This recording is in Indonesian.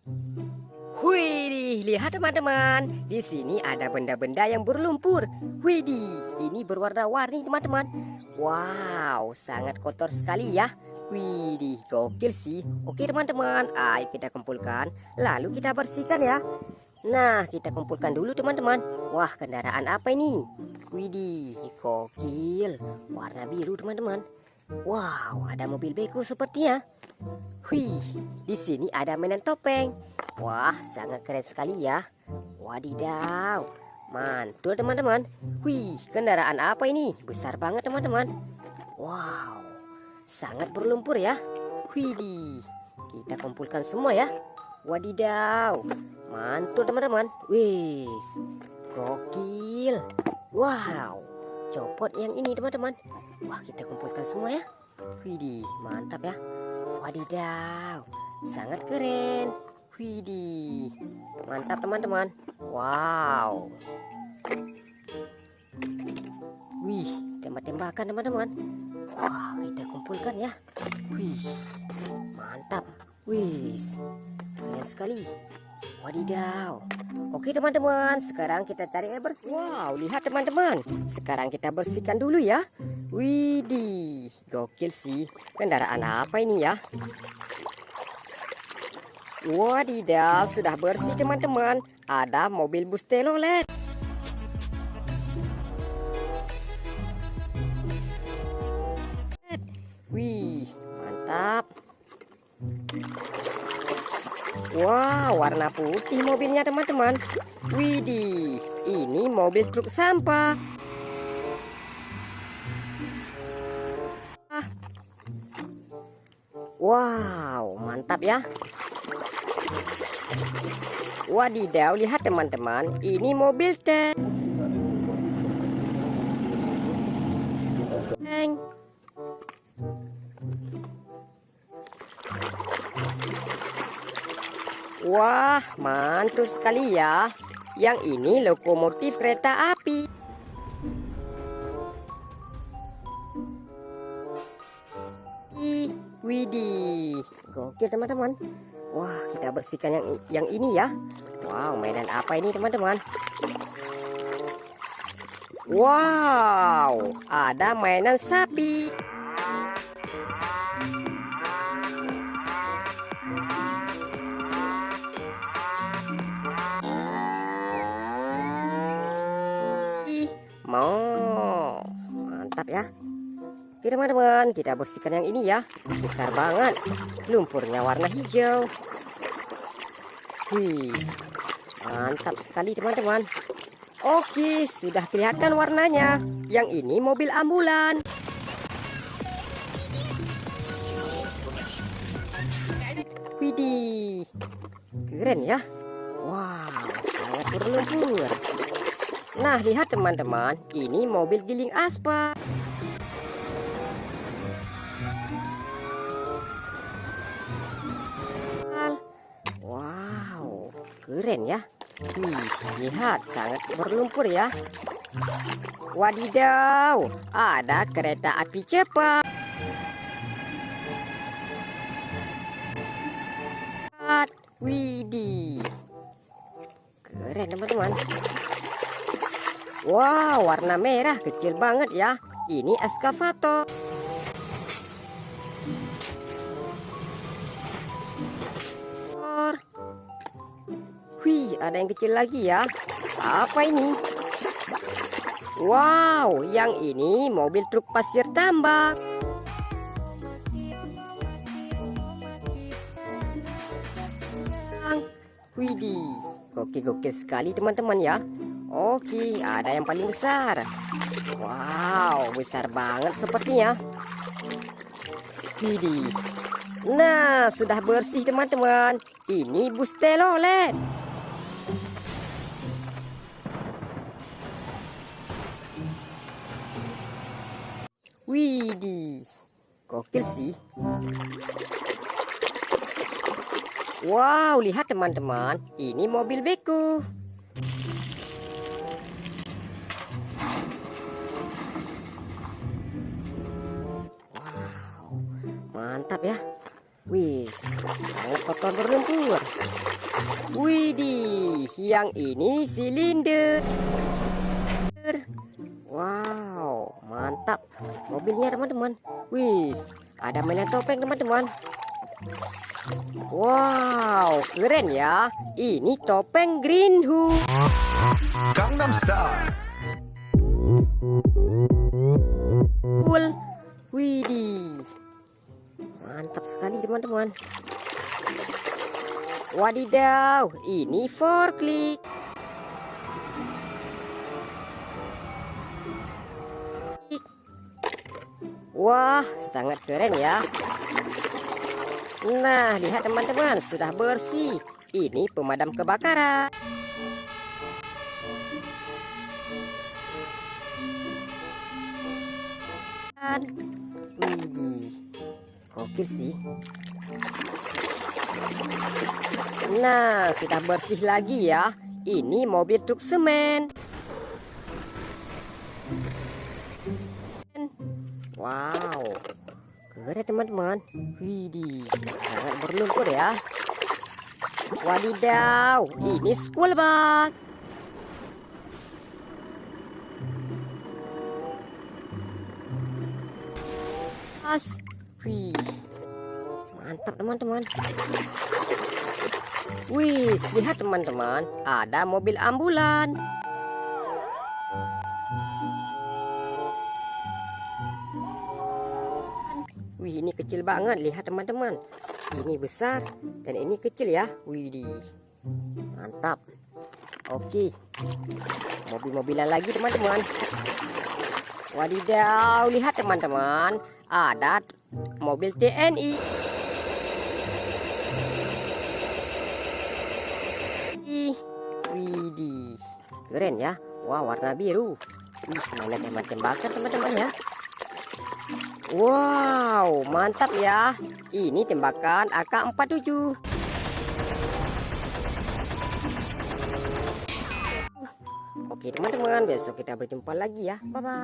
Wih, lihat teman-teman. Di sini ada benda-benda yang berlumpur. Widih, ini berwarna-warni teman-teman. Wow, sangat kotor sekali ya. Widih, gokil sih. Oke teman-teman, ayo kita kumpulkan. Lalu kita bersihkan ya. Nah, kita kumpulkan dulu teman-teman. Wah, kendaraan apa ini? Widih, gokil. Warna biru teman-teman. Wow, ada mobil beko sepertinya. Wih, di sini ada mainan topeng. Wah, sangat keren sekali ya. Wadidaw, mantul teman-teman. Wih, kendaraan apa ini? Besar banget teman-teman. Wow, sangat berlumpur ya. Widih, kita kumpulkan semua ya. Wadidaw, mantul teman-teman. Wih, gokil. Wow, copot yang ini teman-teman. Wah, kita kumpulkan semua ya. Widih, mantap ya. Wadidaw, sangat keren. Widih, mantap teman-teman. Wow. Wih, tembak-tembakan teman-teman. Wah, kita kumpulkan ya. Wih, mantap. Wih, keren sekali. Wadidaw. Oke teman-teman, sekarang kita cari air bersih. Wow, lihat teman-teman. Sekarang kita bersihkan dulu ya. Widih, gokil sih. Kendaraan apa ini ya? Wadidaw, sudah bersih teman-teman. Ada mobil bus telolet. Wih, mantap. Wow, warna putih mobilnya teman-teman. Widih, ini mobil truk sampah. Wow, mantap ya. Wadidaw, lihat teman-teman, ini mobil tank. Wah, mantul sekali ya. Yang ini lokomotif kereta api. Widih, gokil teman-teman. Wah, kita bersihkan yang ini ya. Wow, mainan apa ini teman-teman? Wow, ada mainan sapi. Mantap ya. Oke teman-teman, kita bersihkan yang ini ya. Besar banget. Lumpurnya warna hijau. Wih, mantap sekali teman-teman. Oke, sudah kelihatan warnanya. Yang ini mobil ambulan. Widih, keren ya. Wow, sangat berlumpur. Nah, lihat teman-teman, ini mobil giling aspal. Wow, keren ya. Wih, lihat, sangat berlumpur ya. Wadidaw, ada kereta api cepat. Widih, keren teman-teman. Wow, warna merah kecil banget ya. Ini eskavator. Wih, ada yang kecil lagi ya. Apa ini? Wow, yang ini mobil truk pasir tambak. Widih, gokil-gokil sekali teman-teman ya. Oke, ada yang paling besar. Wow, besar banget sepertinya. Widih. Nah, sudah bersih teman-teman. Ini bus telolet. Widih, gokil sih. Wow, lihat teman-teman, ini mobil beko. Wow, mantap ya. Wih, sangat kotor berlumpur. Widih, yang ini silinder. Wow, mantap mobilnya teman-teman. Wih, ada mainan topeng teman-teman. Wow, keren ya. Ini topeng Green Hood. Gangnam Style. Widih, mantap sekali teman-teman. Wadidaw, ini forklift. Wah, sangat keren ya. Nah, lihat teman-teman, sudah bersih. Ini pemadam kebakaran. Widih, gokil sih. Nah, sudah bersih lagi ya. Ini mobil truk semen. Wow, keren teman-teman. Widih, sangat berlumpur ya. Wadidaw, ini school bus. Wih, mantap teman-teman. Wih, lihat teman-teman, ada mobil ambulan. Wih, ini kecil banget, lihat teman-teman. Ini besar dan ini kecil ya. Wih, mantap. Oke, mobil-mobilan lagi teman-teman. Wadidaw, lihat teman-teman, ada mobil TNI. Widih, keren ya. Wah, warna biru. Wih, mainan tembak-tembakan teman-teman ya. Wow, mantap ya. Ini tembakan AK-47. Oke teman-teman, besok kita berjumpa lagi ya. Bye-bye.